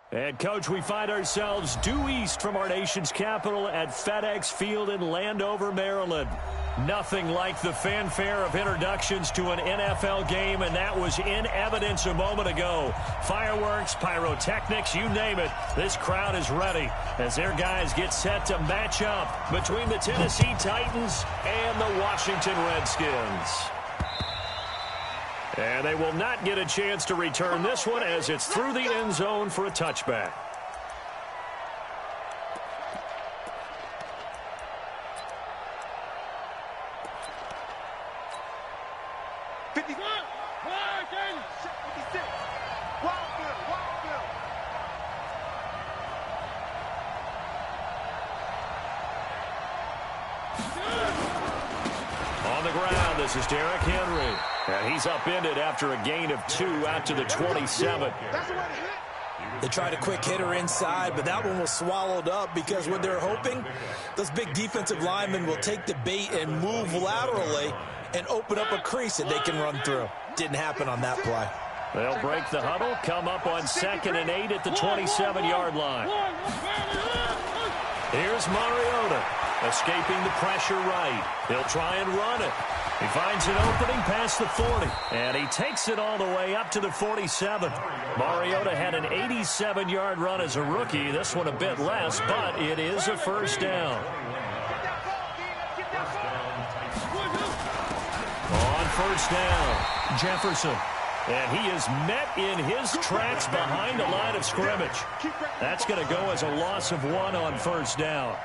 And, Coach, we find ourselves due east from our nation's capital at FedEx Field in Landover, Maryland. Nothing like the fanfare of introductions to an NFL game, and that was in evidence a moment ago. Fireworks, pyrotechnics, you name it. This crowd is ready as their guys get set to match up between the Tennessee Titans and the Washington Redskins. And they will not get a chance to return this one as it's through the end zone for a touchback. On the ground, this is Derrick Henry. And he's upended after a gain of 2 out to the 27. They tried a quick hitter inside, but that one was swallowed up because what they're hoping, those big defensive linemen will take the bait and move laterally and open up a crease that they can run through. Didn't happen on that play. They'll break the huddle, come up on 2nd and 8 at the 27-yard line. Here's Mariota, escaping the pressure right. He'll try and run it. He finds an opening past the 40, and he takes it all the way up to the 47. Mariota had an 87-yard run as a rookie. This one a bit less, but it is a first down. On first down, Jefferson. And he is met in his tracks behind the line of scrimmage. That's going to go as a loss of 1 on first down.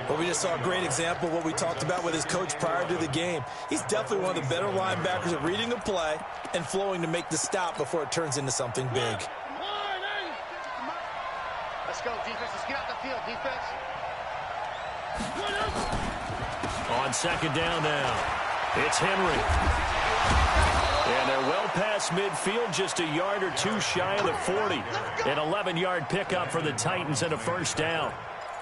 Well, we just saw a great example of what we talked about with his coach prior to the game. He's definitely one of the better linebackers at reading a play and flowing to make the stop before it turns into something big. Let's go, defense. Let's get out the field, defense. On 2nd down now, it's Henry. And they're well past midfield, just a yard or 2 shy of the 40. An 11-yard pickup for the Titans and a first down.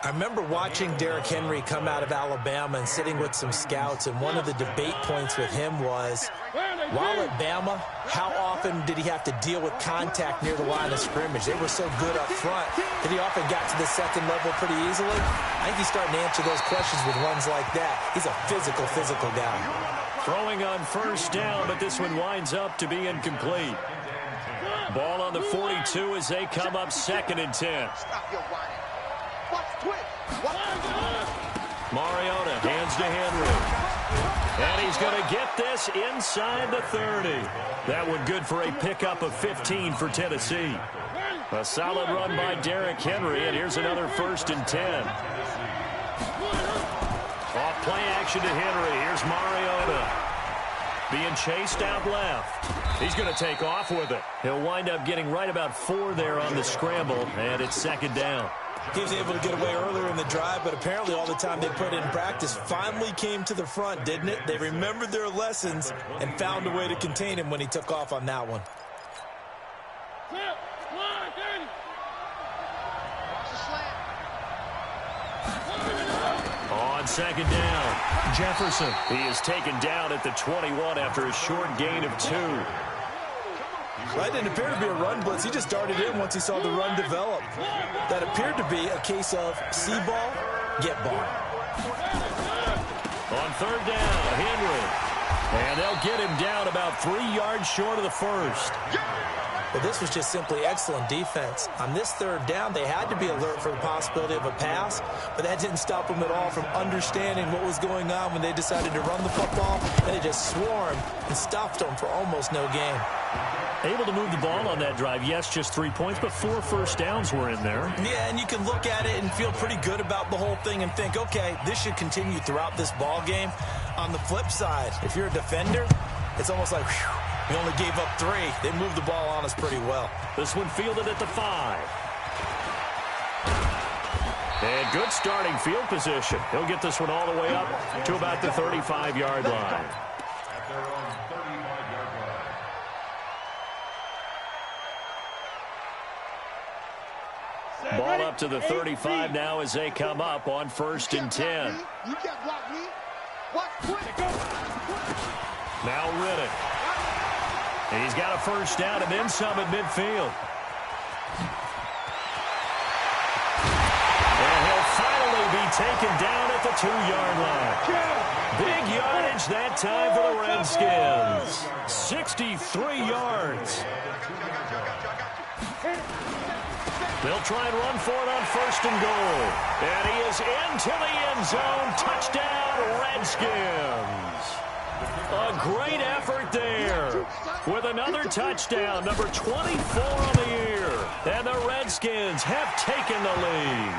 I remember watching Derrick Henry come out of Alabama and sitting with some scouts, and one of the debate points with him was, while at Bama, how often did he have to deal with contact near the line of scrimmage? They were so good up front that he often got to the second level pretty easily. I think he's starting to answer those questions with runs like that. He's a physical guy. Throwing on first down, but this one winds up to be incomplete. Ball on the 42 as they come up 2nd and 10. Mariota hands to Henry. And he's going to get this inside the 30. That one good for a pickup of 15 for Tennessee. A solid run by Derrick Henry, and here's another 1st and 10. Off play action to Henry. Here's Mariota. Being chased out left. He's going to take off with it. He'll wind up getting right about 4 there on the scramble, and it's 2nd down. He was able to get away earlier in the drive, but apparently all the time they put in practice finally came to the front, didn't it? They remembered their lessons and found a way to contain him when he took off on that one. On 2nd down, Jefferson. He is taken down at the 21 after a short gain of 2. That didn't appear to be a run blitz. He just darted in once he saw the run develop. That appeared to be a case of see ball, get ball. On 3rd down, Henry. And they'll get him down about 3 yards short of the first. Well, this was just simply excellent defense. On this 3rd down, they had to be alert for the possibility of a pass, but that didn't stop them at all from understanding what was going on when they decided to run the football, and they just swarmed and stopped them for almost no gain. Able to move the ball on that drive. Yes, just 3 points, but 4 first downs were in there. Yeah, and you can look at it and feel pretty good about the whole thing and think, okay, this should continue throughout this ball game. On the flip side, if you're a defender, it's almost like, whew, we only gave up 3. They moved the ball on us pretty well. This one fielded at the 5. And good starting field position. He'll get this one all the way up to about the 35-yard line. Ball up to the 35 now as they come up on 1st and 10. Now Riddick. He's got a first down and then some at midfield. taken down at the 2-yard line. Big yardage that time for the Redskins. 63 yards. They'll try and run for it on 1st and goal. And he is into the end zone. Touchdown, Redskins. A great effort there with another touchdown, number 24 on the year. And the Redskins have taken the lead.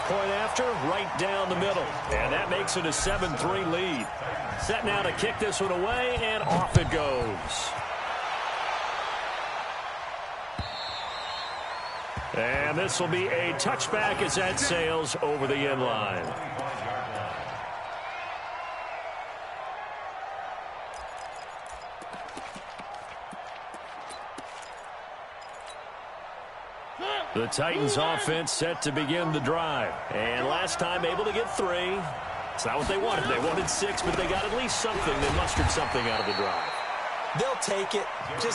Point after, right down the middle. And that makes it a 7-3 lead. Set now to kick this one away, and off it goes. And this will be a touchback as that sails over the end line. The Titans offense set to begin the drive. And last time able to get 3. It's not what they wanted. They wanted 6, but they got at least something. They mustered something out of the drive. They'll take it.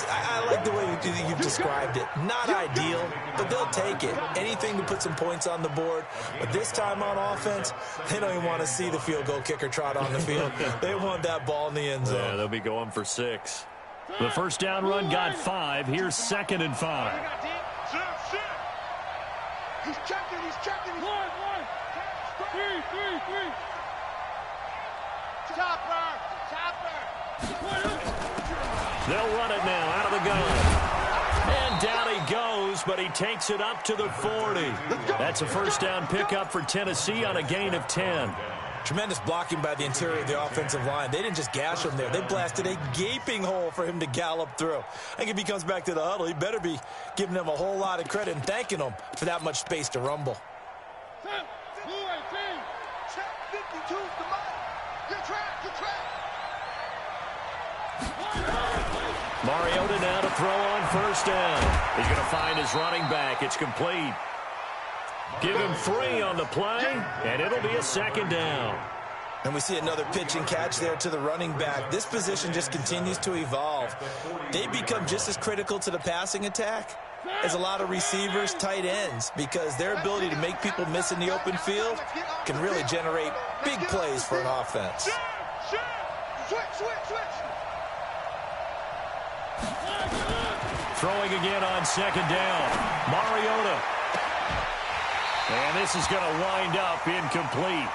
I like the way you've described it. Not ideal, but they'll take it. Anything to put some points on the board. But this time on offense, they don't even want to see the field goal kicker trot on the field. They want that ball in the end zone. Yeah, they'll be going for 6. The first down run got 5. Here's 2nd and 5. He's checking. One. 3. Chopper. They'll run it now out of the gun. And down he goes, but he takes it up to the 40. That's a first down pickup for Tennessee on a gain of 10. Tremendous blocking by the interior of the offensive line. They didn't just gash him there. They blasted a gaping hole for him to gallop through. I think if he comes back to the huddle, he better be giving them a whole lot of credit and thanking them for that much space to rumble. Check 52. Come on. You're trapped. Mariota now to throw on first down. He's going to find his running back. It's complete. Give him 3 on the play, and it'll be a 2nd down. And we see another pitch and catch there to the running back. This position just continues to evolve. They become just as critical to the passing attack as a lot of receivers, tight ends, because their ability to make people miss in the open field can really generate big plays for an offense. Switch. Throwing again on 2nd down. Mariota. And this is going to wind up incomplete.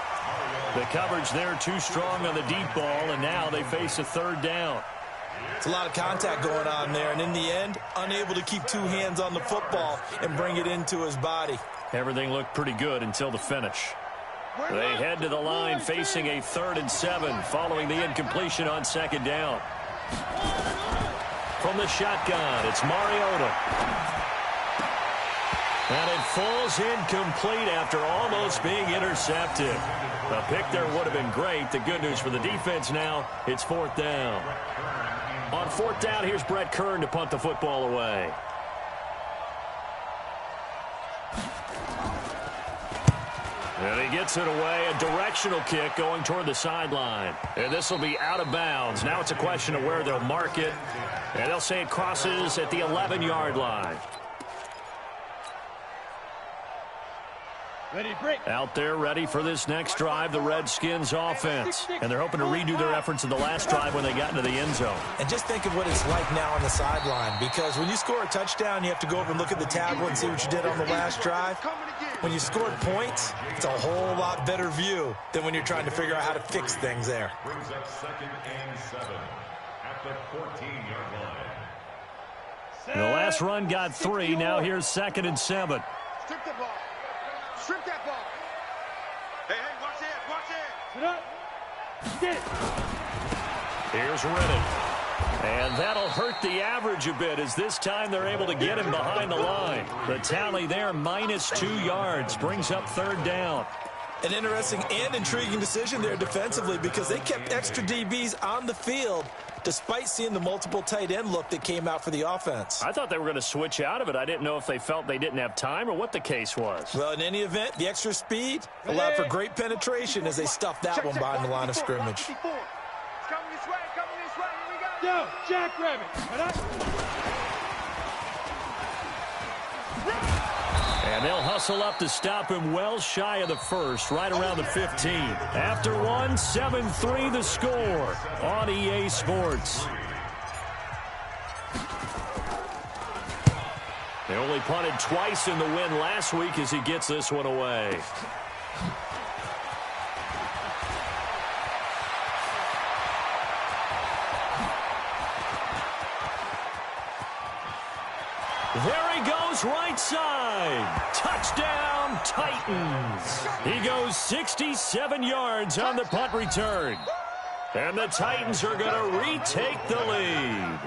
The coverage there too strong on the deep ball, and now they face a 3rd down. It's a lot of contact going on there, and in the end, unable to keep 2 hands on the football and bring it into his body. Everything looked pretty good until the finish. They head to the line facing a 3rd and 7 following the incompletion on 2nd down. From the shotgun, it's Mariota. And it falls incomplete after almost being intercepted. A pick there would have been great. The good news for the defense now, it's 4th down. On 4th down, here's Brett Kern to punt the football away. And he gets it away, a directional kick going toward the sideline. And this will be out of bounds. Now it's a question of where they'll mark it. And they'll say it crosses at the 11-yard line. Out there ready for this next drive, the Redskins offense. And they're hoping to redo their efforts in the last drive when they got into the end zone. And just think of what it's like now on the sideline, because when you score a touchdown, you have to go over and look at the tablet and see what you did on the last drive. When you scored points, it's a whole lot better view than when you're trying to figure out how to fix things there. Brings up 2nd and 7 at the 14-yard line. The last run got 3. Now here's 2nd and 7. Strip the ball. Strip that ball. Hey, watch it. Get it. Here's Riddick. And that'll hurt the average a bit as this time they're able to get him behind the line. The tally there, -2 yards, brings up 3rd down. An interesting and intriguing decision there defensively, because they kept extra DBs on the field despite seeing the multiple tight end look that came out for the offense. I thought they were going to switch out of it. I didn't know if they felt they didn't have time or what the case was. Well, in any event, the extra speed allowed for great penetration as they stuffed that one behind the line of scrimmage. It's coming this way. Here we go. Yo, Jackrabbit. And they'll hustle up to stop him well shy of the first, right around the 15. After one, 7-3 the score on EA Sports. They only punted twice in the win last week as he gets this one away. There he goes, right side. Touchdown, Titans. He goes 67 yards on the punt return. And the Titans are going to retake the lead.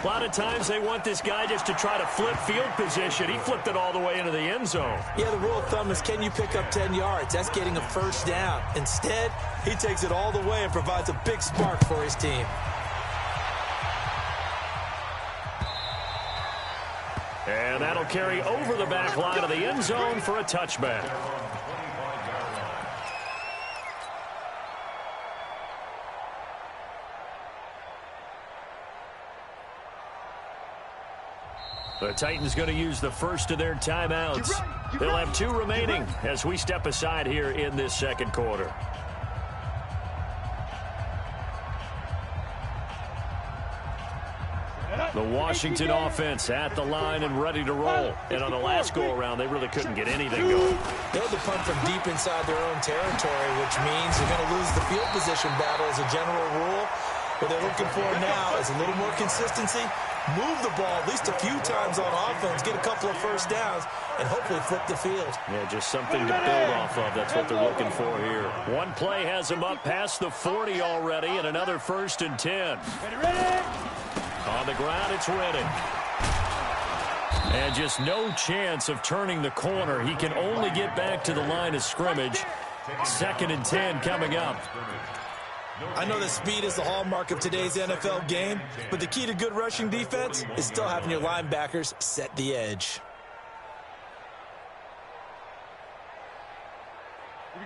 A lot of times they want this guy just to try to flip field position. He flipped it all the way into the end zone. Yeah, the rule of thumb is, can you pick up 10 yards? That's getting a first down. Instead, he takes it all the way and provides a big spark for his team. And that'll carry over the back line of the end zone for a touchback. The Titans going to use the first of their timeouts. They'll have 2 remaining as we step aside here in this second quarter. The Washington offense at the line and ready to roll. And on the last go-around, they really couldn't get anything going. They had to punt from deep inside their own territory, which means they're going to lose the field position battle as a general rule. What they're looking for now is a little more consistency, move the ball at least a few times on offense, get a couple of first downs, and hopefully flip the field. Yeah, just something to build off of. That's what they're looking for here. One play has them up past the 40 already, and another 1st and 10. Ready? On the ground, it's Reddick. And just no chance of turning the corner. He can only get back to the line of scrimmage. 2nd and 10 coming up. I know that speed is the hallmark of today's NFL game, but the key to good rushing defense is still having your linebackers set the edge.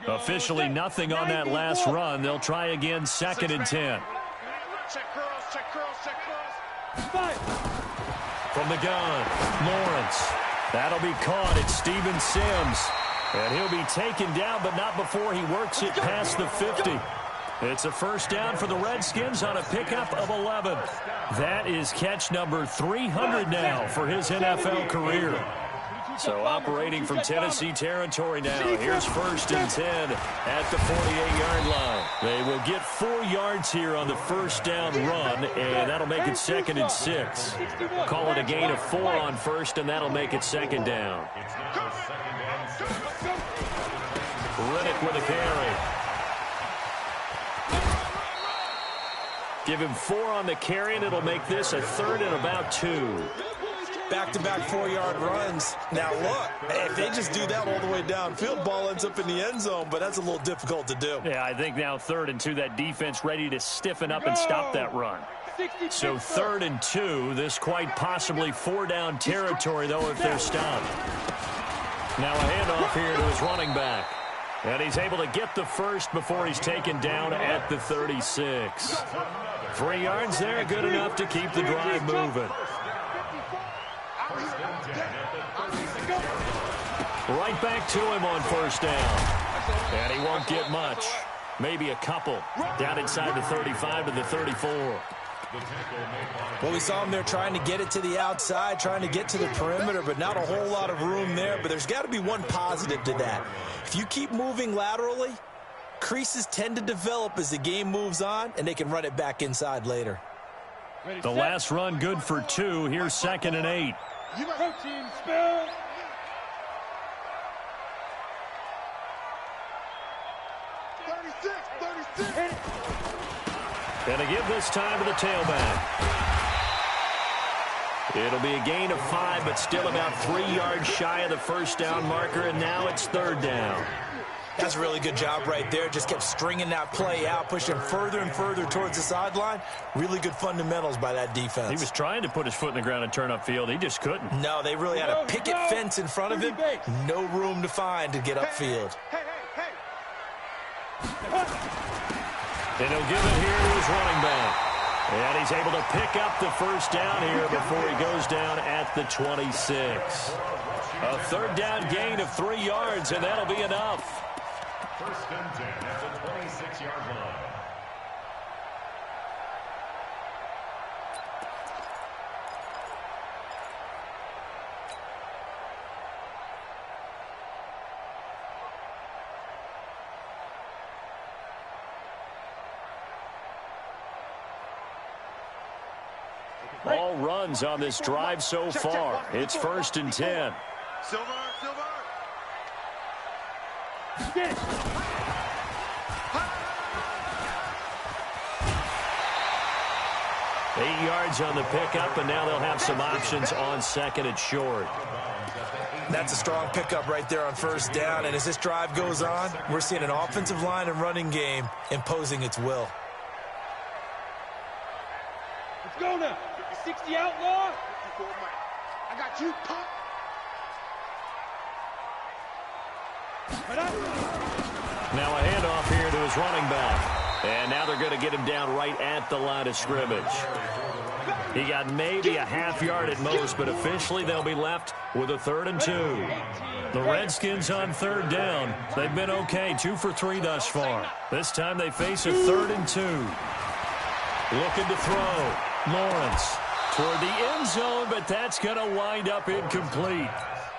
Officially nothing on that last run. They'll try again, 2nd and 10. Check curls, check curls, check curls. From the gun, Lawrence. That'll be caught. It's Steven Sims. And he'll be taken down, but not before he works it past the 50. It's a first down for the Redskins on a pickup of 11. That is catch number 300 now for his NFL career. So operating from Tennessee territory now. Here's 1st and 10 at the 48-yard line. They will get 4 yards here on the first down run, and that'll make it 2nd and 6. Call it a gain of 4 on first, and that'll make it 2nd down. Reddick with a carry. Give him 4 on the carry, and it'll make this a 3rd and about 2. Back-to-back 4-yard runs. Now, look, if they just do that all the way downfield, ball ends up in the end zone, but that's a little difficult to do. Yeah, I think now 3rd and 2, that defense ready to stiffen up and stop that run. So 3rd and 2, this quite possibly 4-down territory, though, if they're stopped. Now a handoff here to his running back. And he's able to get the first before he's taken down at the 36. 3 yards there, good enough to keep the drive moving. Right back to him on first down. And he won't get much. Maybe a couple. Down inside the 35 to the 34. Well, we saw him there trying to get it to the outside, trying to get to the perimeter, but not a whole lot of room there. But there's got to be one positive to that. If you keep moving laterally, creases tend to develop as the game moves on, and they can run it back inside later. The last run good for 2. Here's 2nd and 8. Protein spill. 36. Going to give this time to the tailback. It'll be a gain of 5, but still about 3 yards shy of the first down marker, and now it's 3rd down. That's a really good job right there. Just kept stringing that play out, pushing further and further towards the sideline. Really good fundamentals by that defense. He was trying to put his foot in the ground and turn upfield. He just couldn't. No, they really had a picket fence in front of him. No room to find to get upfield. And he'll give it here to his running back. And he's able to pick up the first down here before he goes down at the 26. A third down gain of 3 yards, and that'll be enough. First and 10 at the 26-yard line. All runs on this drive so far. It's first and 10. Silver. 8 yards on the pickup, and now they'll have some options on second and short. That's a strong pickup right there on first down, and as this drive goes on, we're seeing an offensive line and running game imposing its will. Let's go now. 60 outlaw. I got you, punk. Now a handoff here to his running back. And now they're going to get him down right at the line of scrimmage. He got maybe a half yard at most, but officially they'll be left with a 3rd and 2. The Redskins on third down. They've been okay, 2 for 3 thus far. This time they face a 3rd and 2. Looking to throw. Lawrence toward the end zone, but that's going to wind up incomplete.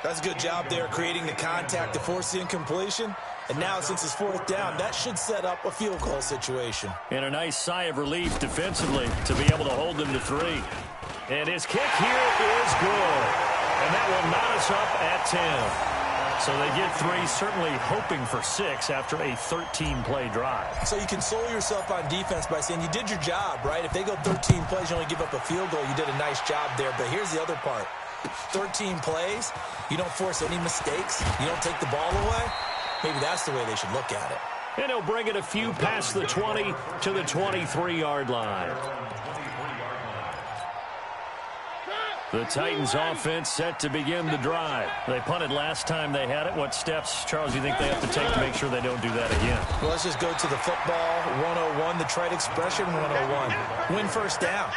That's a good job there creating the contact to force the incompletion. And now, since it's 4th down, that should set up a field goal situation. And a nice sigh of relief defensively to be able to hold them to 3. And his kick here is good. And that will knot us up at 10. So they get 3, certainly hoping for 6 after a 13-play drive. So you console yourself on defense by saying you did your job, right? If they go 13 plays, you only give up a field goal, you did a nice job there. But here's the other part. 13 plays, you don't force any mistakes, you don't take the ball away. Maybe that's the way they should look at it. And he'll bring it a few past the 20 to the 23-yard line. The Titans offense set to begin the drive. They punted last time they had it. What steps, Charles, do you think they have to take to make sure they don't do that again? Well, let's just go to the football 101, the trite expression 101. Win first down.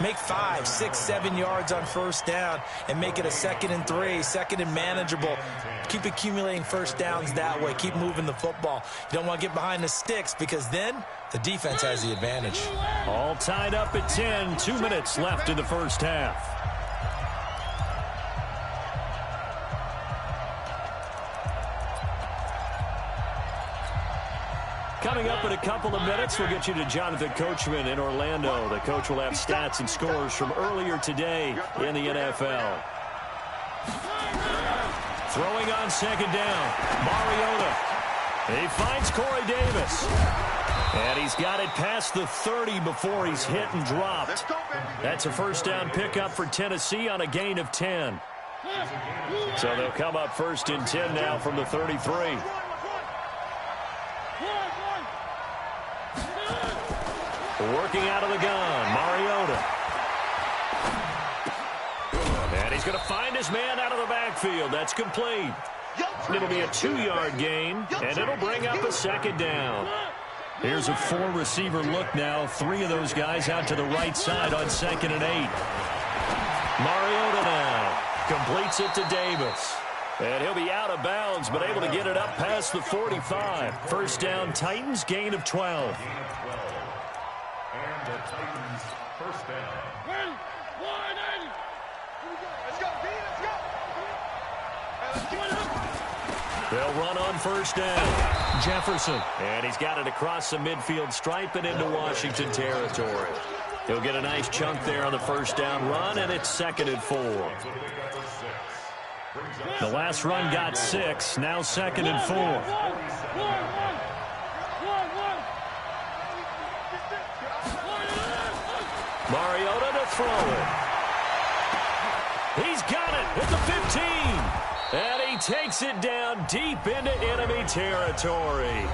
Make 5, 6, 7 yards on first down and make it a 2nd and 3, 2nd and manageable. Keep accumulating first downs that way. Keep moving the football. You don't want to get behind the sticks because then the defense has the advantage. All tied up at 10, 2 minutes left in the first half. Coming up in a couple of minutes, we'll get you to Jonathan Coachman in Orlando. The coach will have stats and scores from earlier today in the NFL. Throwing on second down, Mariota. He finds Corey Davis. And he's got it past the 30 before he's hit and dropped. That's a first down pickup for Tennessee on a gain of 10. So they'll come up first and 10 now from the 33. Working out of the gun, Mariota. And he's going to find his man out of the backfield. That's complete. It'll be a 2-yard gain, and it'll bring up a second down. Here's a 4-receiver look now. 3 of those guys out to the right side on 2nd and 8. Mariota now completes it to Davis. And he'll be out of bounds, but able to get it up past the 45. First down, Titans, gain of 12. And the Titans first down. Let's go, B, let's go. They'll run on first down. Jefferson. And he's got it across the midfield stripe and into Washington territory. He'll get a nice chunk there on the first down run, and it's 2nd and 4. The last run got 6. Now 2nd and 4. Mariota to throw it. He's got it at the 15. And he takes it down deep into enemy territory.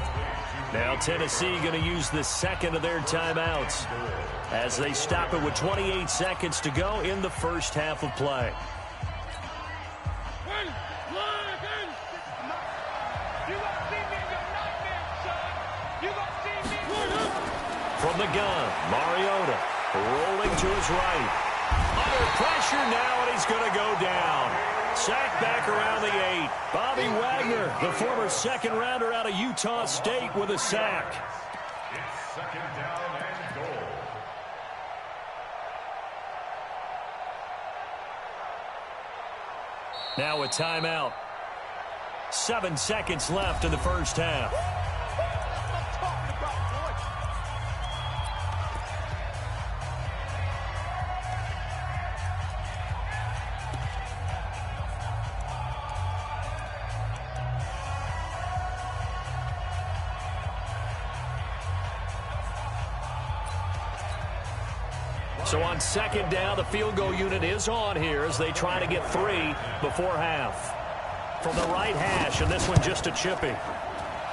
Now Tennessee going to use the second of their timeouts as they stop it with 28 seconds to go in the first half of play. From the gun, Mariota. Rolling to his right. Under pressure now, and he's going to go down. Sacked back around the 8. Bobby Wagner, the former second-rounder out of Utah State, with a sack. It's second down and goal. Now a timeout. 7 seconds left in the first half. So on second down, the field goal unit is on here as they try to get 3 before half. From the right hash, and this one just a chippy.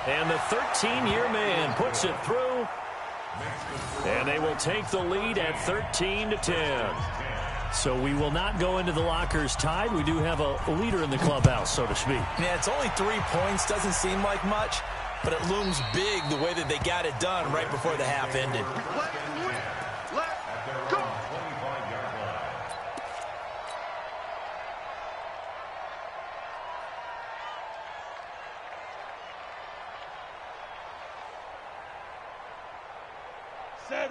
And the 13-year man puts it through. And they will take the lead at 13-10. So we will not go into the lockers tied. We do have a leader in the clubhouse, so to speak. Yeah, it's only 3 points. Doesn't seem like much, but it looms big the way that they got it done right before the half ended.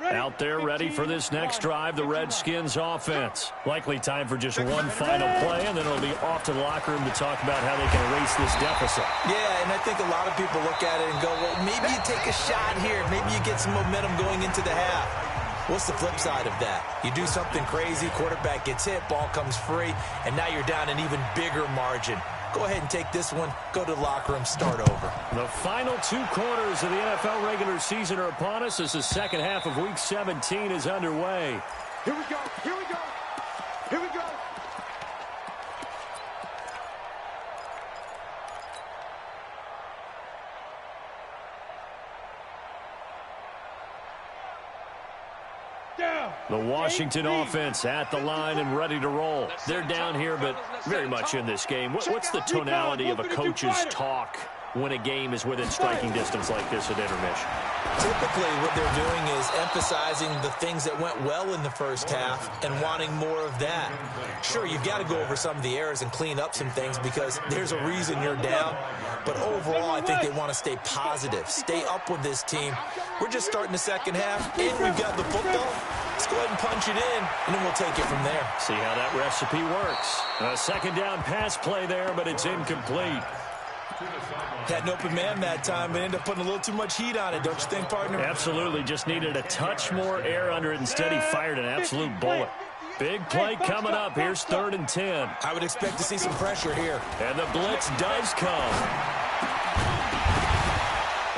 Out there ready for this next drive, the Redskins offense. Likely time for just one final play, and then it'll be off to the locker room to talk about how they can erase this deficit. Yeah, and I think a lot of people look at it and go, well, maybe you take a shot here. Maybe you get some momentum going into the half. What's the flip side of that? You do something crazy, quarterback gets hit, ball comes free, and now you're down an even bigger margin. Go ahead and take this one, go to the locker room, start over. The final 2 quarters of the NFL regular season are upon us as the second half of Week 17 is underway. Here we go, here we go, here we go. The Washington offense at the line and ready to roll. They're down here, but very much in this game. What's the tonality of a coach's talk when a game is within striking distance like this at intermission? Typically, what they're doing is emphasizing the things that went well in the first half and wanting more of that. Sure, you've got to go over some of the errors and clean up some things because there's a reason you're down. But overall, I think they want to stay positive, stay up with this team. We're just starting the second half, and we've got the football. Let's go ahead and punch it in, and then we'll take it from there. See how that recipe works. A second down pass play there, but it's incomplete. Had an open man that time, but ended up putting a little too much heat on it, don't you think, partner? Absolutely. Just needed a touch more air under it. Instead, he fired an absolute bullet. Big play coming up. Here's 3rd and 10. I would expect to see some pressure here. And the blitz does come.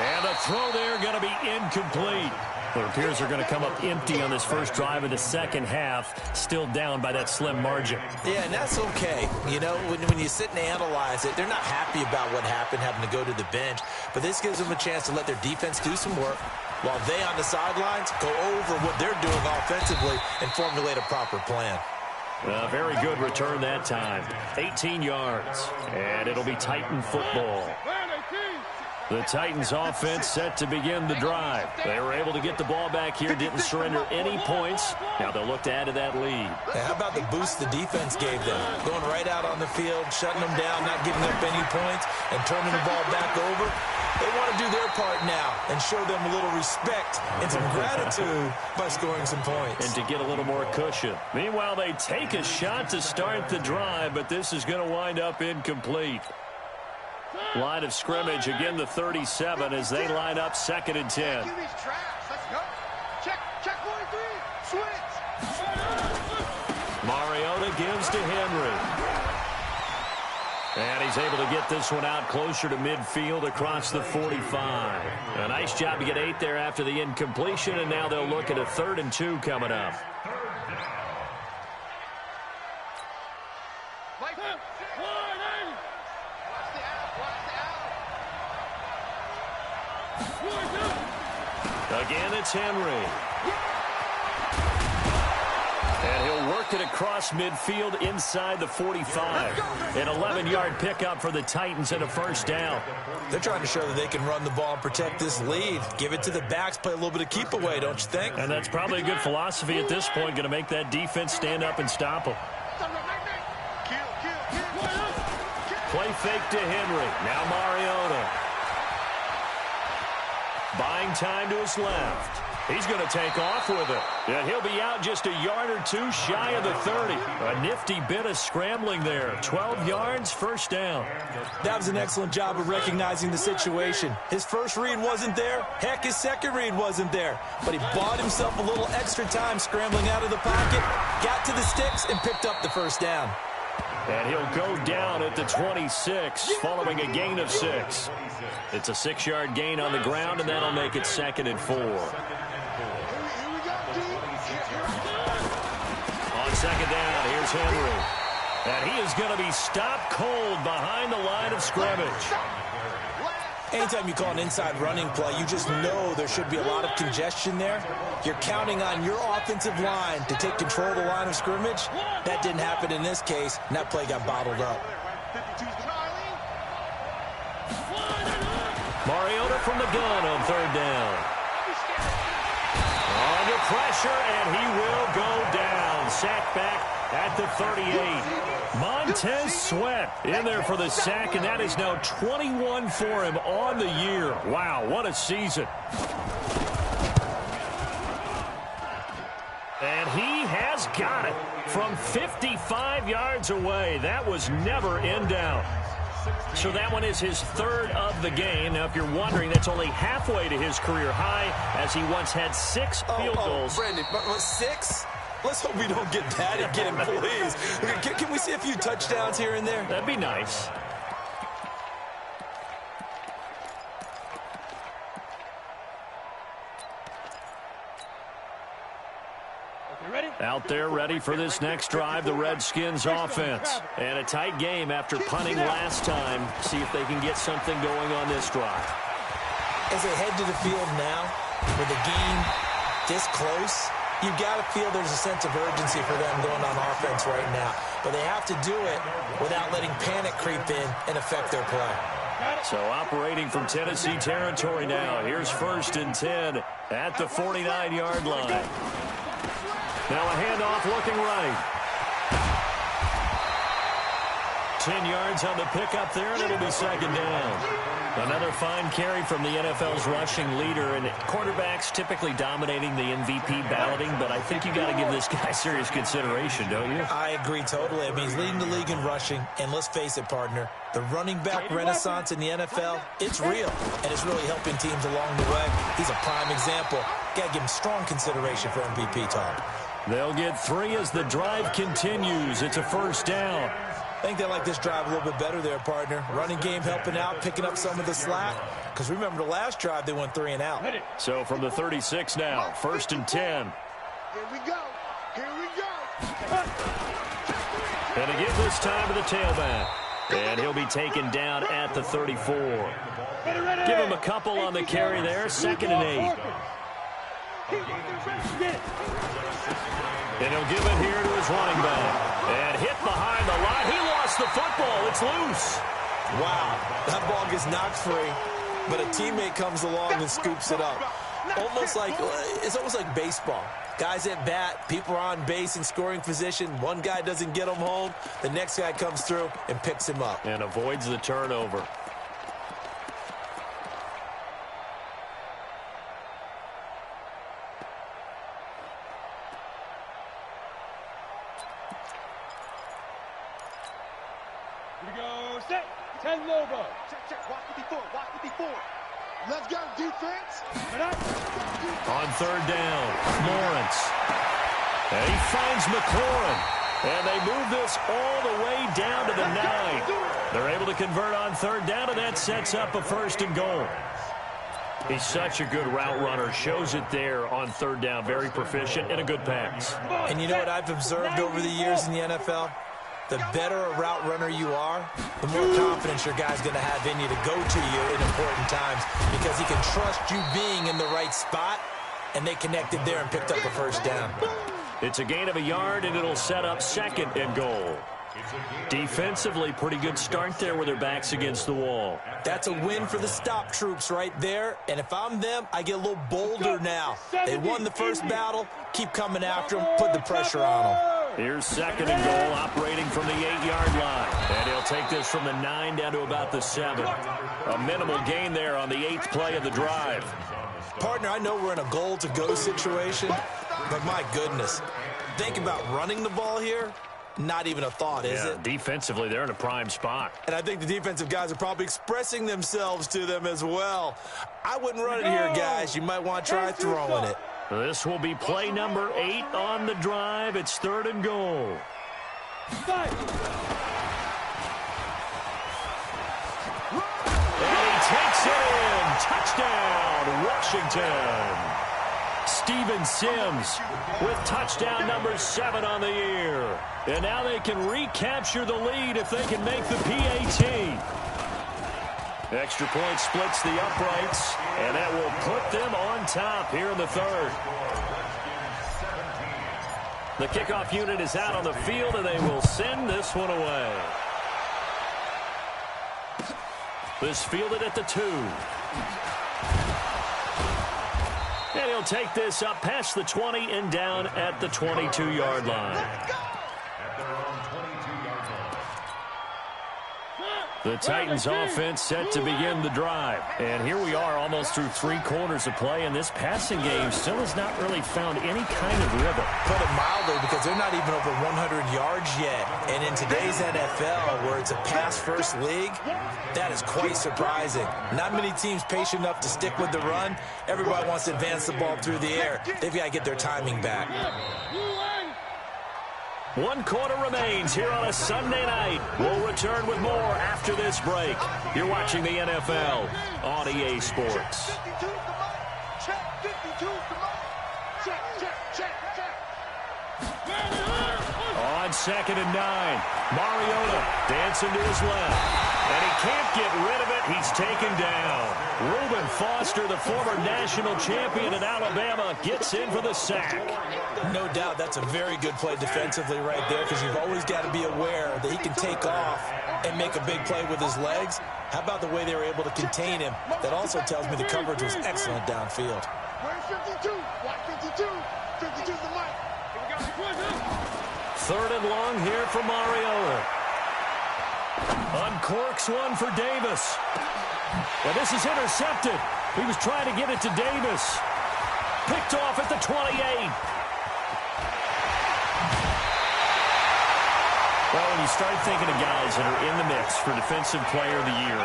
And the throw there going to be incomplete. It appears they're going to come up empty on this first drive of the second half, still down by that slim margin. Yeah, and that's okay. You know, when you sit and analyze it, they're not happy about what happened, having to go to the bench. But this gives them a chance to let their defense do some work while they on the sidelines go over what they're doing offensively and formulate a proper plan. A very good return that time. 18 yards, and it'll be Titan football. The Titans offense set to begin the drive. They were able to get the ball back here, didn't surrender any points. Now they'll look to add to that lead. Hey, how about the boost the defense gave them? Going right out on the field, shutting them down, not giving up any points, and turning the ball back over. They want to do their part now and show them a little respect and some gratitude by scoring some points. And to get a little more cushion. Meanwhile, they take a shot to start the drive, but this is going to wind up incomplete. Line of scrimmage, again the 37 as they line up 2nd and 10. Mariota gives to Henry. And he's able to get this one out closer to midfield across the 45. A nice job to get 8 there after the incompletion, and now they'll look at a 3rd and 2 coming up. Again, it's Henry. And he'll work deflected across midfield inside the 45. An 11-yard pickup for the Titans and a first down. They're trying to show that they can run the ball and protect this lead. Give it to the backs, play a little bit of keep away, don't you think? And that's probably a good philosophy at this point, going to make that defense stand up and stop them. Play fake to Henry. Now Mariota. Buying time to his left. He's going to take off with it. And he'll be out just a yard or two shy of the 30. A nifty bit of scrambling there. 12 yards, first down. That was an excellent job of recognizing the situation. His first read wasn't there. Heck, his second read wasn't there. But he bought himself a little extra time scrambling out of the pocket, got to the sticks, and picked up the first down. And he'll go down at the 26, following a gain of 6. It's a 6-yard gain on the ground, and that'll make it 2nd and 4. On second down, here's Henry. And he is going to be stopped cold behind the line of scrimmage. Anytime you call an inside running play, you just know there should be a lot of congestion there. You're counting on your offensive line to take control of the line of scrimmage. That didn't happen in this case, and that play got bottled up. Mariota from the gun on third down. Under pressure, and he will go down. Sacked back at the 38. Montez Sweat in there for the sack, and that is now 21 for him on the year. Wow, what a season. And he has got it from 55 yards away. That was never in doubt. So that one is his third of the game. Now, if you're wondering, that's only halfway to his career high, as he once had 6 field goals. Brandon, but 6? Let's hope we don't get that again, please. Can we see a few touchdowns here and there? That'd be nice. Out there ready for this next drive, the Redskins offense. And a tight game after punting last time. See if they can get something going on this drive. As they head to the field now, with the game this close, you've got to feel there's a sense of urgency for them going on offense right now. But they have to do it without letting panic creep in and affect their play. So operating from Tennessee territory now. Here's 1st and 10 at the 49-yard line. Now a handoff looking right. 10 yards on the pickup there, and it'll be 2nd down. Another fine carry from the NFL's rushing leader, and quarterbacks typically dominating the MVP balloting, but I think you got to give this guy serious consideration, don't you? I agree totally. I mean, he's leading the league in rushing, and let's face it, partner, the running back renaissance in the NFL, it's real, and it's really helping teams along the way. He's a prime example. Got to give him strong consideration for MVP talk. They'll get 3 as the drive continues. It's a 1st down. I think they like this drive a little bit better there, partner. Running game helping out, picking up some of the slack. Because remember, the last drive, they went 3 and out. So from the 36 now, 1st and 10. Here we go. Here we go. And to give this time to the tailback. And he'll be taken down at the 34. Give him a couple on the carry there. 2nd and 8. And he'll give it here to his running back. And hit behind the line. He lost the football. It's loose. Wow, that ball gets knocked free, but a teammate comes along and scoops it up. It's almost like baseball. Guys at bat, people are on base in scoring position. One guy doesn't get him home. The next guy comes through and picks him up. And avoids the turnover. Here we go. Set. 10 Lobo. Check. Watch it before. Let's go, defense. On 3rd down, Lawrence. And he finds McLaurin. And they move this all the way down to the 9. They're able to convert on 3rd down, and that sets up a 1st and goal. He's such a good route runner. Shows it there on 3rd down. Very proficient and a good pass. And you know what I've observed over the years in the NFL? The better a route runner you are, the more confidence your guy's going to have in you to go to you in important times, because he can trust you being in the right spot, and they connected there and picked up a 1st down. It's a gain of a yard, and it'll set up 2nd and goal. Defensively, pretty good start there with their backs against the wall. That's a win for the stop troops right there. And if I'm them, I get a little bolder now. They won the first battle. Keep coming after them. Put the pressure on them. Here's 2nd and goal, operating from the 8-yard line. And he'll take this from the 9 down to about the 7. A minimal gain there on the 8th play of the drive. Partner, I know we're in a goal-to-go situation, but my goodness. Think about running the ball here. Not even a thought, is it? Defensively, they're in a prime spot. And I think the defensive guys are probably expressing themselves to them as well. I wouldn't run it here, guys. You might want to try throwing it. This will be play number 8 on the drive. It's 3rd and goal. And he takes it in. Touchdown, Washington. Steven Sims with touchdown number 7 on the year. And now they can recapture the lead if they can make the PAT. Extra point splits the uprights, and that will put them on top here in the 3rd. The kickoff unit is out on the field, and they will send this one away. This fielded at the 2. And he'll take this up past the 20 and down at the 22-yard line. The Titans offense set to begin the drive. And here we are almost through 3 quarters of play, and this passing game still has not really found any kind of rhythm. Put it mildly, because they're not even over 100 yards yet. And in today's NFL, where it's a pass-first league, that is quite surprising. Not many teams patient enough to stick with the run. Everybody wants to advance the ball through the air. They've got to get their timing back. 1 quarter remains here on a Sunday night. We'll return with more after this break. You're watching the NFL on EA Sports. On 2nd and 9, Mariota dancing to his left. And he can't get rid of it. He's taken down. Reuben Foster, the former national champion at Alabama, gets in for the sack. No doubt that's a very good play defensively right there, because you've always got to be aware that he can take off and make a big play with his legs. How about the way they were able to contain him? That also tells me the coverage was excellent downfield. Where's 52? Watch 52. 52's the mic. 3rd and long here for Mariota. Uncorks one for Davis. And this is intercepted. He was trying to get it to Davis. Picked off at the 28. Well, when you start thinking of guys that are in the mix for Defensive Player of the Year,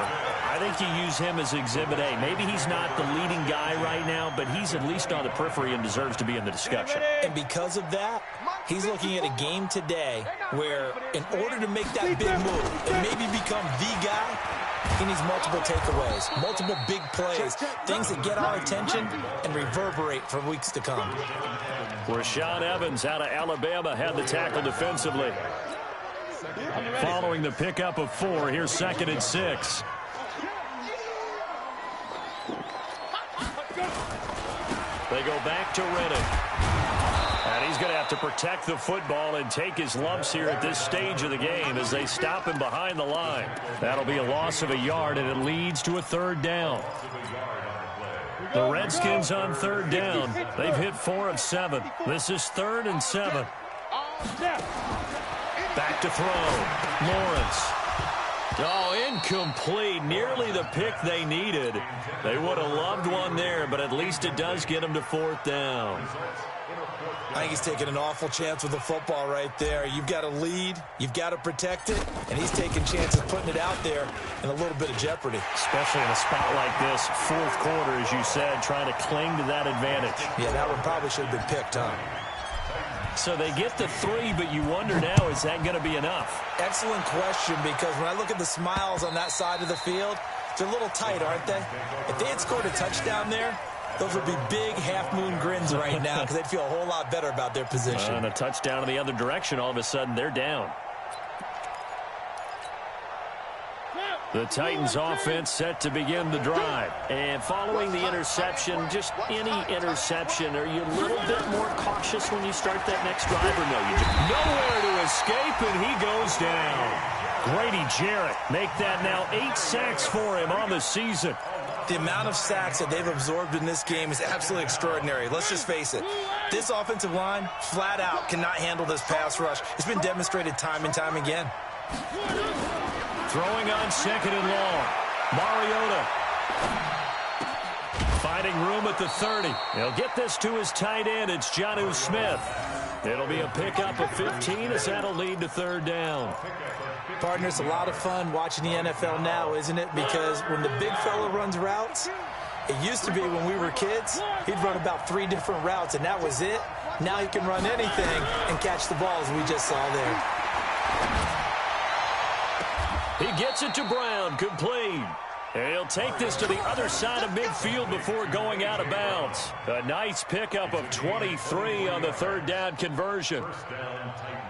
I think you use him as Exhibit A. Maybe he's not the leading guy right now, but he's at least on the periphery and deserves to be in the discussion. And because of that, he's looking at a game today where, in order to make that big move and maybe become the guy, he needs multiple takeaways, multiple big plays, things that get our attention and reverberate for weeks to come. Rashaan Evans out of Alabama had the tackle defensively. Following the pickup of 4, here's 2nd and 6. They go back to Reddick. And he's going to have to protect the football and take his lumps here at this stage of the game as they stop him behind the line. That'll be a loss of a yard, and it leads to a 3rd down. The Redskins on 3rd down. They've hit 4 of 7. This is 3rd and 7. Back to throw. Lawrence. Oh, incomplete. Nearly the pick they needed. They would have loved one there, but at least it does get them to 4th down. I think he's taking an awful chance with the football right there. You've got to lead, you've got to protect it, and he's taking chances putting it out there in a little bit of jeopardy. Especially in a spot like this, 4th quarter, as you said, trying to cling to that advantage. Yeah, that one probably should have been picked, huh? So they get the 3, but you wonder now, is that going to be enough? Excellent question, because when I look at the smiles on that side of the field, they're a little tight, aren't they? If they had scored a touchdown there, those would be big half-moon grins right now, because they'd feel a whole lot better about their position. And a touchdown in the other direction, all of a sudden they're down. The Titans offense set to begin the drive. And following the interception, just any interception, are you a little bit more cautious when you start that next drive, or no? You just nowhere to escape, and he goes down. Grady Jarrett make that now 8 sacks for him on the season. The amount of sacks that they've absorbed in this game is absolutely extraordinary. Let's just face it. This offensive line, flat out, cannot handle this pass rush. It's been demonstrated time and time again. Throwing on 2nd and long. Mariota finding room at the 30. He'll get this to his tight end. It's Jonnu Smith. It'll be a pickup of 15 as that'll lead to 3rd down. Partner, it's a lot of fun watching the NFL now, isn't it? Because when the big fella runs routes, it used to be when we were kids, he'd run about 3 different routes, and that was it. Now he can run anything and catch the ball, as we just saw there. He gets it to Brown, complete. And he'll take this to the other side of midfield before going out of bounds. A nice pickup of 23 on the 3rd down conversion. First down, Titans.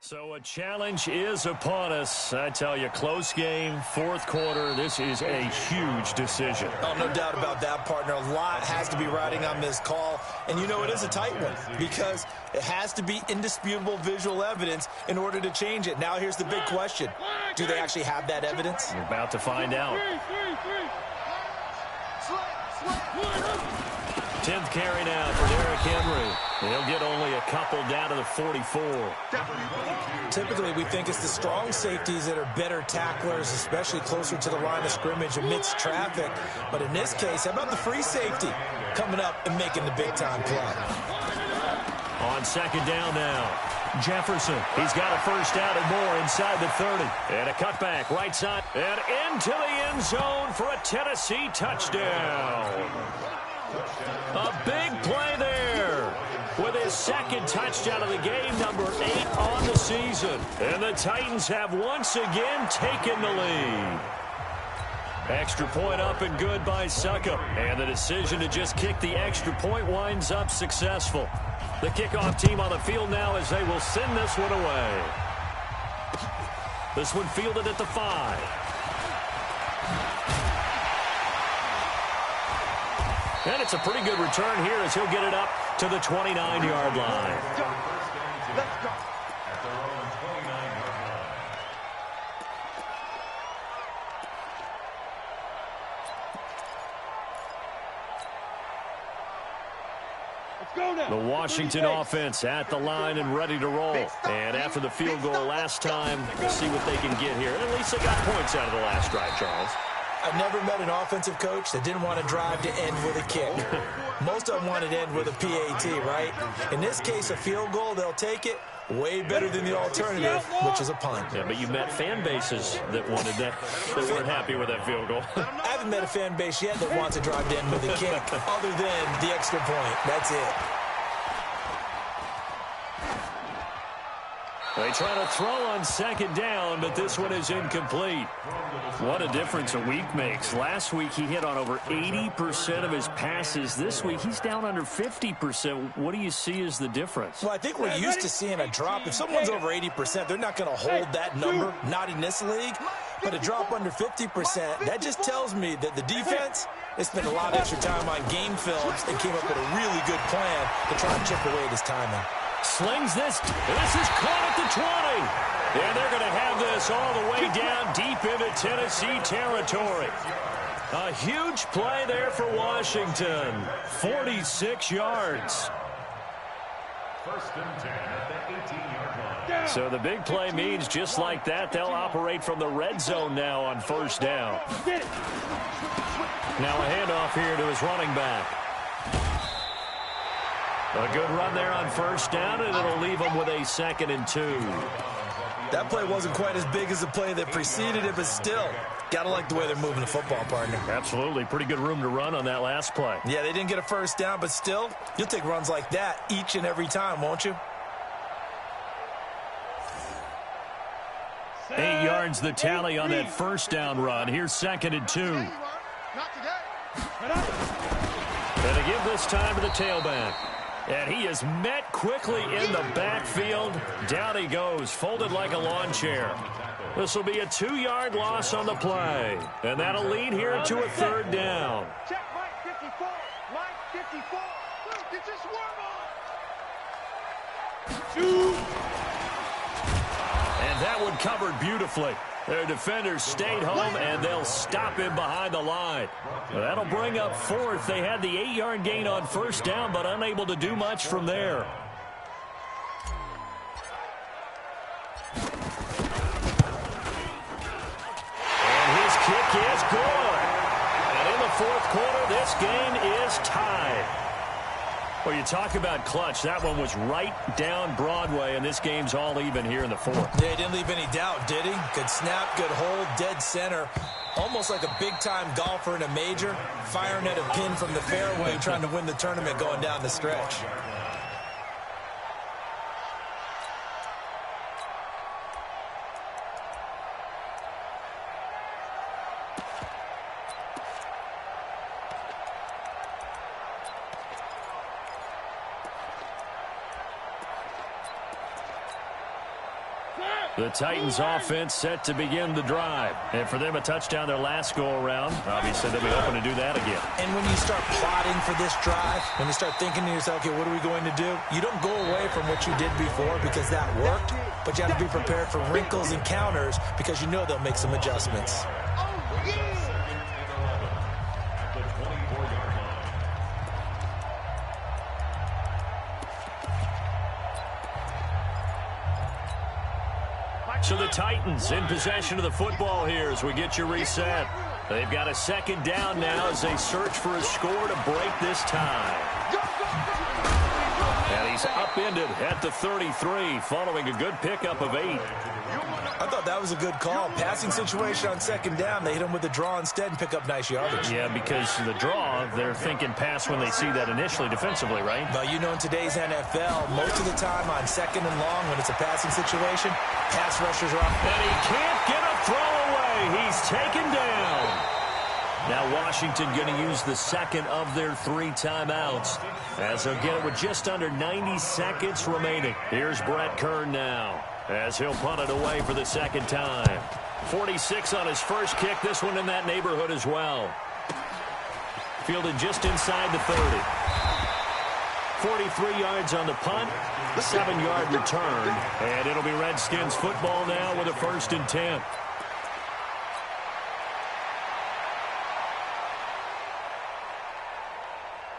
So a challenge is upon us. I tell you, close game, 4th quarter. This is a huge decision. Oh, no doubt about that, partner. A lot has to be riding on this call. And you know it is a tight one because it has to be indisputable visual evidence in order to change it. Now here's the big question. Do they actually have that evidence? We're about to find out. 10th carry now for Derrick Henry. He'll get only a couple down to the 44. Typically, we think it's the strong safeties that are better tacklers, especially closer to the line of scrimmage amidst traffic. But in this case, how about the free safety coming up and making the big-time play? On 2nd down now, Jefferson. He's got a 1st down and more inside the 30. And a cutback right side and into the end zone for a Tennessee touchdown. A big play there with his 2nd touchdown of the game, number 8 on the season. And the Titans have once again taken the lead. Extra point up and good by Succop. And the decision to just kick the extra point winds up successful. The kickoff team on the field now as they will send this one away. This one fielded at the 5. And it's a pretty good return here as he'll get it up to the 29-yard line. Let's go. At their own 29-yard line. Let's go now. The Washington offense at the line and ready to roll. And after the field goal last time, we'll see what they can get here. And at least they got points out of the last drive, Charles. I've never met an offensive coach that didn't want to drive to end with a kick. Most of them wanted to end with a PAT, right? In this case, a field goal, they'll take it. Way better than the alternative, which is a punt. Yeah, but you met fan bases that wanted that, that weren't happy with that field goal. I haven't met a fan base yet that wants to drive to end with a kick other than the extra point. That's it. They try to throw on 2nd down, but this one is incomplete. What a difference a week makes. Last week he hit on over 80% of his passes. This week he's down under 50%. What do you see as the difference? Well, I think we're used to seeing a drop. If someone's over 80%, they're not going to hold that number, not in this league. But a drop under 50%, that just tells me that the defense has spent a lot of extra time on game films and came up with a really good plan to try and chip away at his timing. Slings this. This is caught at the 20. And they're going to have this all the way down deep into Tennessee territory. A huge play there for Washington. 46 yards. 1st and 10 at the 18-yard line. So the big play means just like that, they'll operate from the red zone now on 1st down. Now a handoff here to his running back. A good run there on 1st down, and it'll leave him with a 2nd and 2. That play wasn't quite as big as the play that preceded it, but still, got to like the way they're moving the football, partner. Absolutely. Pretty good room to run on that last play. Yeah, they didn't get a 1st down, but still, you'll take runs like that each and every time, won't you? 8 yards the tally on that 1st down run. Here's 2nd and 2. Not today. And to give this time to the tailback. And he is met quickly in the backfield. Down he goes, folded like a lawn chair. This will be a 2-yard loss on the play. And that'll lead here to a 3rd down. Check Mike 54. Mike 54. Get your swarm on. And that one covered beautifully. Their defenders stayed home, and they'll stop him behind the line. That'll bring up 4th. They had the 8-yard gain on 1st down, but unable to do much from there. And his kick is good. And in the 4th quarter, this game is tied. Well, you talk about clutch. That one was right down Broadway, and this game's all even here in the 4th. Yeah, he didn't leave any doubt, did he? Good snap, good hold, dead center. Almost like a big-time golfer in a major, firing at a pin from the fairway, trying to win the tournament going down the stretch. The Titans offense set to begin the drive. And for them, a touchdown their last go-around. Obviously, they'll be hoping to do that again. And when you start plotting for this drive, when you start thinking to yourself, okay, what are we going to do? You don't go away from what you did before because that worked, but you have to be prepared for wrinkles and counters because you know they'll make some adjustments. So the Titans in possession of the football here as we get you reset. They've got a 2nd down now as they search for a score to break this tie. And he's upended at the 33 following a good pickup of 8. I thought that was a good call. Passing situation on 2nd down. They hit him with a draw instead and pick up nice yardage. Yeah, because the draw, they're thinking pass when they see that initially defensively, right? Well, you know in today's NFL, most of the time on 2nd and long when it's a passing situation, pass rushers are off. And he can't get a throw away. He's taken down. Now Washington going to use the 2nd of their 3 timeouts as they'll get it with just under 90 seconds remaining. Here's Brett Kern now as he'll punt it away for the 2nd time. 46 on his first kick. This one in that neighborhood as well. Fielded just inside the 30. 43 yards on the punt. 7-yard return. And it'll be Redskins football now with a 1st and 10.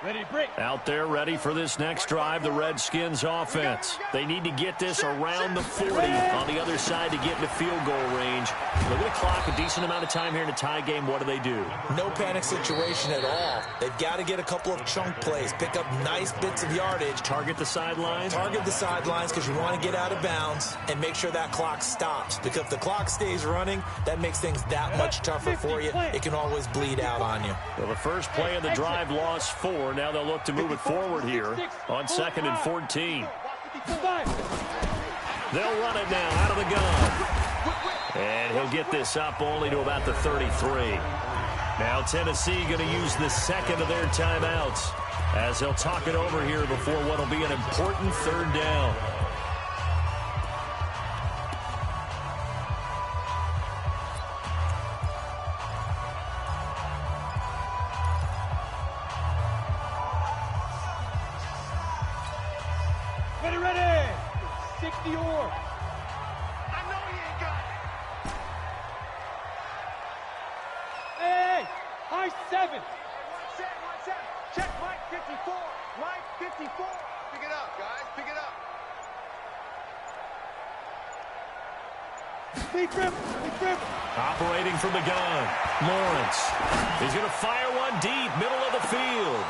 Ready, break. Out there ready for this next drive, the Redskins offense. They need to get this around the 40 on the other side to get into field goal range. Look at the clock, a decent amount of time here in a tie game. What do? No panic situation at all. They've got to get a couple of chunk plays, pick up nice bits of yardage. Target the sidelines? Target the sidelines because you want to get out of bounds and make sure that clock stops. Because if the clock stays running, that makes things that much tougher for you. It can always bleed out on you. Well, the first play of the drive lost 4. Now they'll look to move it forward here on 2nd and 14. They'll run it now out of the gun. And he'll get this up only to about the 33. Now Tennessee going to use the 2nd of their timeouts as they'll talk it over here before what will be an important 3rd down. Ready. 60 or. I know he ain't got it. Hey, high 7. One set. Check Mike 54. Mike 54. Pick it up, guys. Pick it up. Big rip. Operating from the gun, Lawrence. He's going to fire one deep, middle of the field.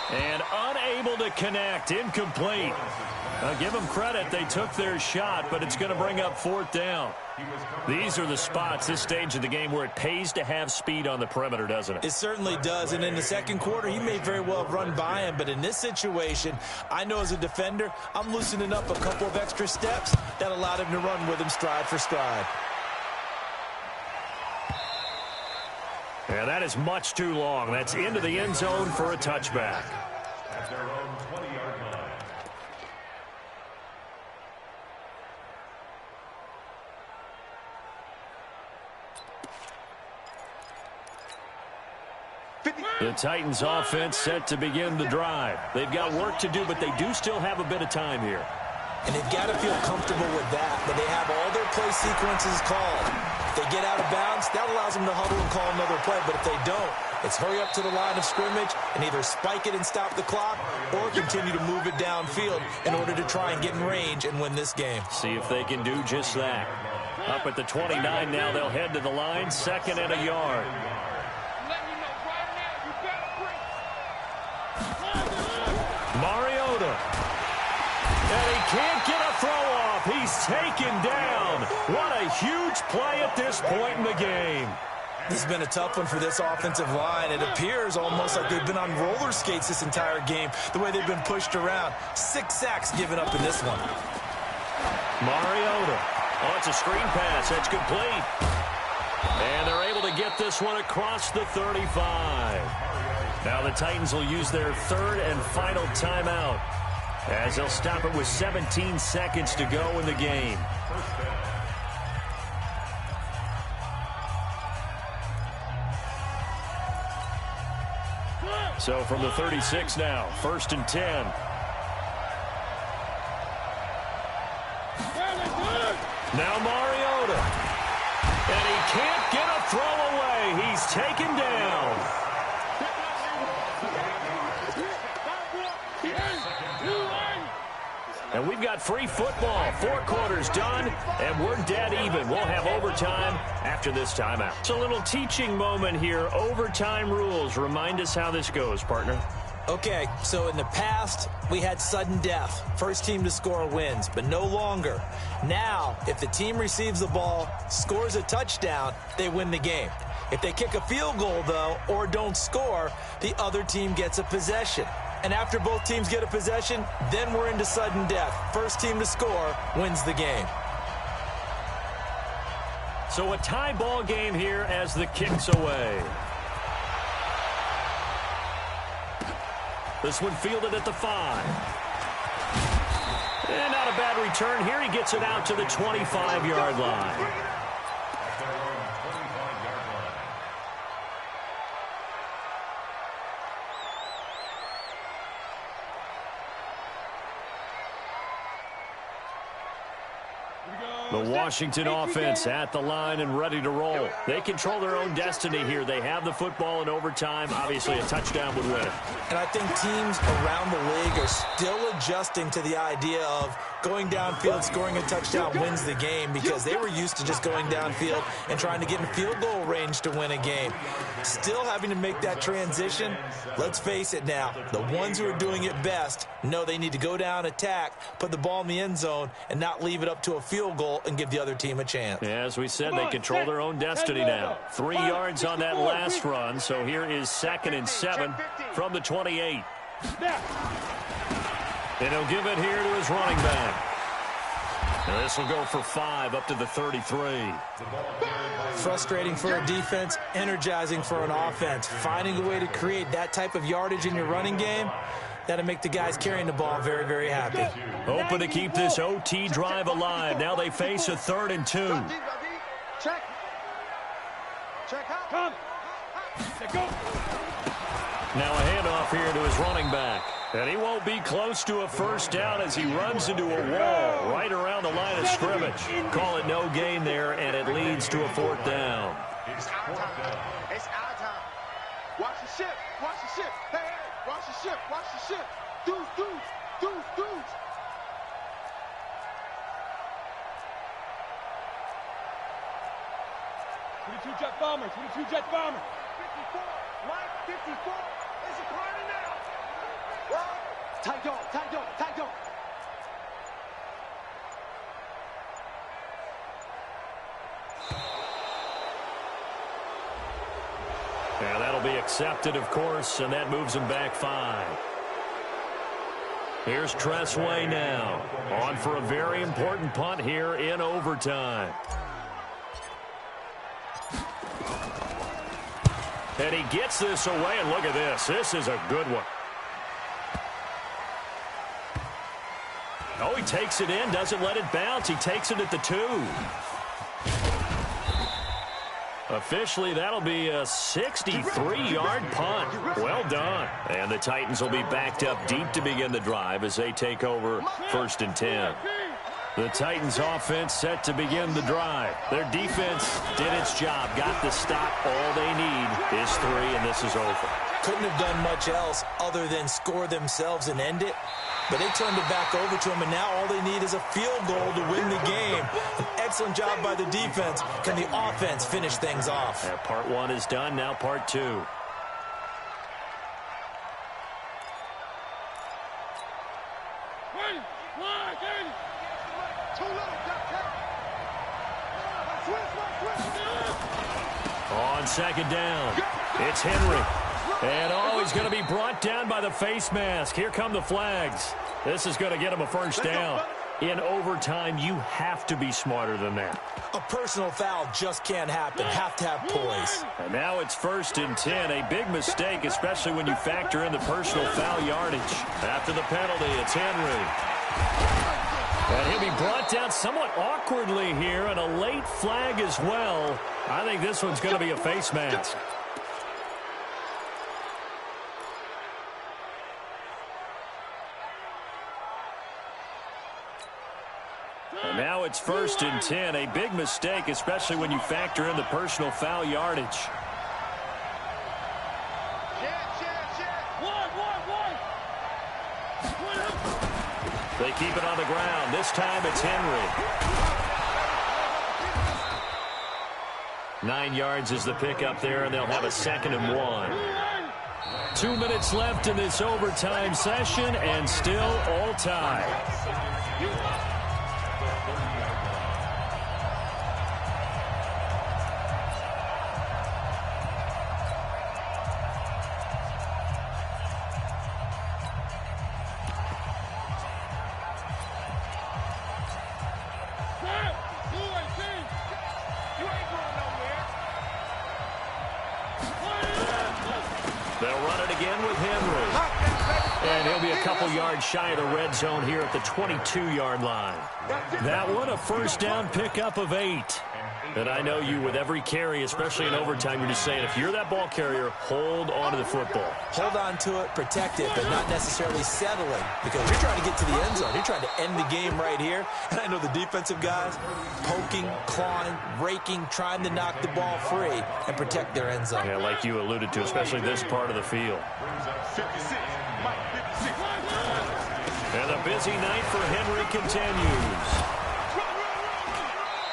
And unable to connect, incomplete. Give them credit, they took their shot, but it's going to bring up 4th down. These are the spots, this stage of the game, where it pays to have speed on the perimeter, doesn't it? It certainly does, and in the 2nd quarter, he may very well have run by him, but in this situation, I know as a defender, I'm loosening up a couple of extra steps that allowed him to run with him stride for stride. And that is much too long. That's into the end zone for a touchback. At their own 20-yard line. The Titans offense set to begin the drive. They've got work to do, but they do still have a bit of time here. And they've got to feel comfortable with that, but they have all their play sequences called. If they get out of bounds, that allows them to huddle and call another play, but if they don't, it's hurry up to the line of scrimmage and either spike it and stop the clock or continue to move it downfield in order to try and get in range and win this game. See if they can do just that. Up at the 29 now, they'll head to the line, 2nd and a yard. Mariota. And he can't get a throw off. He's taken down. What a huge play at this point in the game. This has been a tough one for this offensive line. It appears almost like they've been on roller skates this entire game, the way they've been pushed around. 6 sacks given up in this one. Mariota. Oh, it's a screen pass. That's complete. And they're able to get this one across the 35. Now the Titans will use their 3rd and final timeout, as they'll stop it with 17 seconds to go in the game. So from the 36 now, 1st and 10. Now Mariota. And he can't get a throw away. He's taken down. And we've got free football. 4 quarters done, and we're dead even. We'll have overtime after this timeout. It's a little teaching moment here. Overtime rules. Remind us how this goes, partner. Okay, so in the past, we had sudden death. First team to score wins, but no longer. Now, if the team receives the ball, scores a touchdown, they win the game. If they kick a field goal, though, or don't score, the other team gets a possession. And after both teams get a possession, then we're into sudden death. First team to score wins the game. So a tie ball game here as the kick's away. This one fielded at the 5. And not a bad return here. He gets it out to the 25-yard line. The Washington offense at the line and ready to roll. They control their own destiny here. They have the football in overtime. Obviously, a touchdown would win it. And I think teams around the league are still adjusting to the idea of going downfield, scoring a touchdown wins the game, because they were used to just going downfield and trying to get in field goal range to win a game. Still having to make that transition. Let's face it now, the ones who are doing it best know they need to go down, attack, put the ball in the end zone, and not leave it up to a field goal and give the other team a chance. Yeah, as we said, they control their own destiny now. 3 yards on that last run, so here is 2nd and 7 from the 28. And he'll give it here to his running back. And this will go for 5 up to the 33. Frustrating for a defense, energizing for an offense. Finding a way to create that type of yardage in your running game, that'll make the guys carrying the ball very, very happy. Hoping to keep this OT drive alive. Now they face a 3rd and 2. Check. Check out. Come. Go. Now a handoff here to his running back. And he won't be close to a first down as he runs into a wall right around the line of scrimmage. Call it no gain there, and it leads to a 4th down. It's our time. It's our time. Watch the ship. Watch the ship. Hey, hey. Watch the ship. Watch the ship. Dudes. 22 jet bomber. 22 jet bomber. 54. Mike, 54. It's a party now. Tight dog. Yeah, that'll be accepted, of course, and that moves him back 5. Here's Tressway now, on for a very important punt here in overtime. And he gets this away, and look at this. This is a good one. Oh, he takes it in, doesn't let it bounce. He takes it at the 2. Officially, that'll be a 63-yard punt. Well done. And the Titans will be backed up deep to begin the drive as they take over 1st and 10. The Titans offense set to begin the drive. Their defense did its job, got the stop. All they need is 3, and this is over. Couldn't have done much else other than score themselves and end it. But they turned it back over to them, and now all they need is a field goal to win the game. An excellent job by the defense. Can the offense finish things off? Yeah, part 1 is done, now part 2. On 2nd down, it's Henry. And he's going to be brought down by the face mask. Here come the flags. This is going to get him a 1st down. In overtime, you have to be smarter than that. A personal foul just can't happen. Have to have poise. And now it's 1st and 10. A big mistake, especially when you factor in the personal foul yardage. After the penalty, it's Henry. And he'll be brought down somewhat awkwardly here, and a late flag as well. I think this one's going to be a face mask. And now it's 1st and 10. A big mistake, especially when you factor in the personal foul yardage. They keep it on the ground. This time it's Henry. 9 yards is the pickup there, and they'll have a 2nd and 1. 2 minutes left in this overtime session, and still all tied. Yards shy of the red zone here at the 22-yard line. That one, a 1st down pickup of 8. And I know you, with every carry, especially in overtime, you're just saying, if you're that ball carrier, hold on to the football. Hold on to it, protect it, but not necessarily settling, because you're trying to get to the end zone. You're trying to end the game right here. And I know the defensive guys poking, clawing, raking, trying to knock the ball free and protect their end zone. Yeah, like you alluded to, especially this part of the field. And the busy night for Henry continues.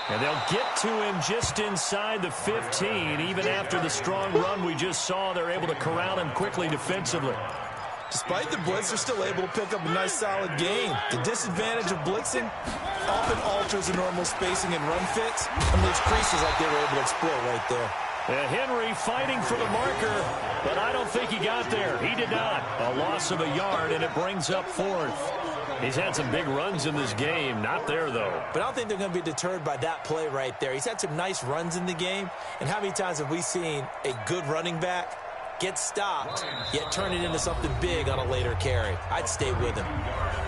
And they'll get to him just inside the 15. Even after the strong run we just saw, they're able to corral him quickly defensively. Despite the blitz, they're still able to pick up a nice, solid gain. The disadvantage of blitzing often alters the normal spacing and run fits, and those creases like they were able to exploit right there. Henry fighting for the marker, but I don't think he got there. He did not. A loss of a yard, and it brings up 4th. He's had some big runs in this game. Not there, though. But I don't think they're going to be deterred by that play right there. He's had some nice runs in the game, and how many times have we seen a good running back get stopped, yet turn it into something big on a later carry? I'd stay with him.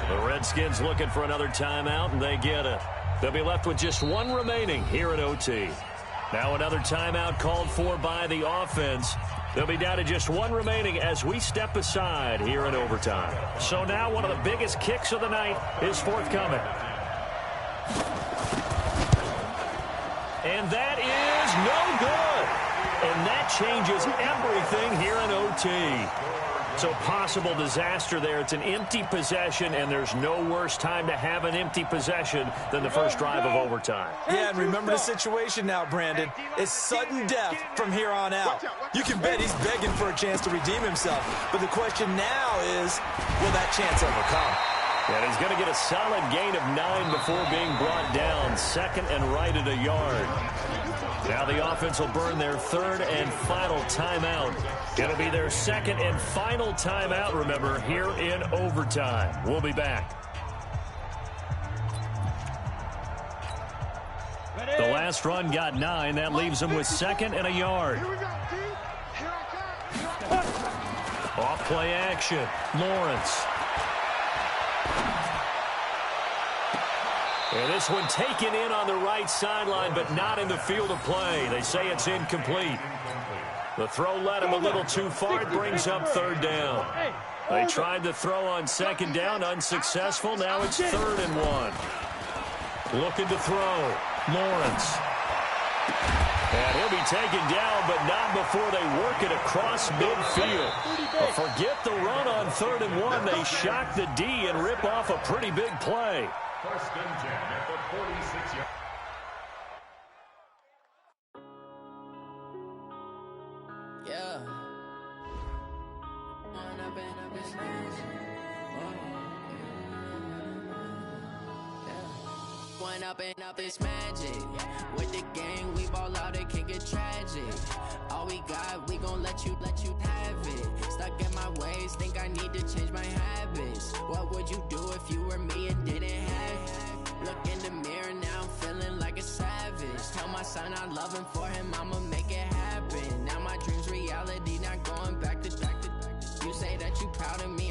The Redskins looking for another timeout, and they get it. They'll be left with just 1 remaining here at OT. Now another timeout called for by the offense. They'll be down to just 1 remaining as we step aside here in overtime. So now one of the biggest kicks of the night is forthcoming. And that is no good. And that changes everything here in OT. So possible disaster there. It's an empty possession, and there's no worse time to have an empty possession than the first drive of overtime. Yeah, and remember the situation now, Brandon. It's sudden death from here on out. You can bet he's begging for a chance to redeem himself. But the question now is, will that chance ever come? And he's going to get a solid gain of 9 before being brought down. 2nd and right at a yard. Now the offense will burn their 3rd and final timeout. It'll be their 2nd and final timeout, remember, here in overtime. We'll be back. The last run got 9. That leaves them with 2nd and a yard. Off play action. Lawrence. And this one taken in on the right sideline, but not in the field of play. They say it's incomplete. The throw led him a little too far. It brings up third down. They tried the throw on second down, unsuccessful. Now it's 3rd and 1. Looking to throw. Lawrence. And he'll be taken down, but not before they work it across midfield. But forget the run on 3rd and 1. They shock the D and rip off a pretty big play. 1st and 10 at the 46-yard. Yeah. Going up and up is magic. With the gang, we ball out, it can get tragic. All we got, we gon' let you have it. Stuck in my ways, think I need to change my habits. What would you do if you were me and didn't have it? Look in the mirror, now I'm feeling like a savage. Tell my son I love him, for him I'ma make it happen. Now my dream's reality, not going back to. You say that you proud of me,